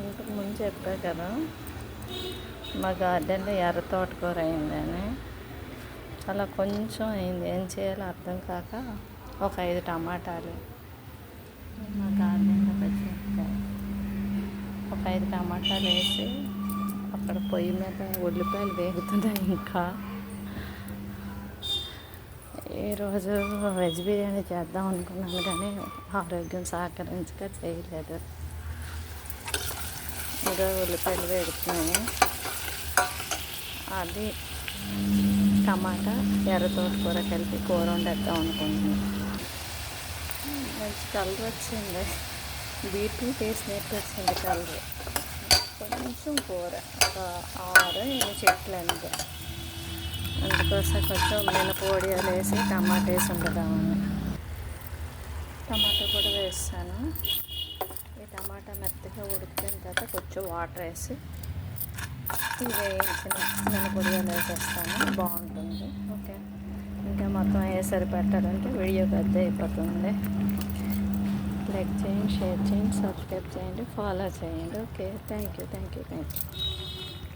ఇంతకు ముందు చెప్పా కదా మా గార్డెన్లో ఎర్ర తోటకూర అయిందని. అలా కొంచెం అయింది, ఏం చేయాలో అర్థం కాక ఒక 5 టమాటాలు, మా గార్డెన్లో పచ్చిమిరపకాయ, ఒక 5 టమాటాలు వేసి అక్కడ పొయ్యి మీద ఉల్లిపాయలు వేగుతున్నాయి. ఇంకా ఈరోజు వెజ్ బిర్యానీ చేద్దాం అనుకున్నాను కానీ ఆరోగ్యం సహకరించక చేయలేదు. ఈరోజు ఉల్లిపాయలు వేగుతున్నాయి. అది టమాటా ఎర్ర తోటకూర కలిపి కూర వండేద్దాం అనుకుంటున్నాను. మంచి కలర్ వచ్చింది, బీట్రూట్ వేసినట్టు వచ్చింది కలర్. కొంచెం కూర ఒక 6-7 చెట్లు అంతే. అందుకోసం కొంచెం మినపొడియాలు వేసి టమాటా వేసి వండుదామని టమాటా కూడా వేస్తాను. ఈ టమాటా మెత్తగా ఉడికిన తర్వాత కొంచెం వాటర్ వేసి ఈ వేయించిన మినపొడియాలు వేసేస్తాను, బాగుంటుంది. ఓకే, ఇంకా మొత్తం వేసరి పెట్టాలంటే వీడియో పెద్ద అయిపోతుంది. లైక్ చేయండి, షేర్ చేయండి, సబ్స్క్రైబ్ చేయండి, ఫాలో చేయండి. Okay, thank you.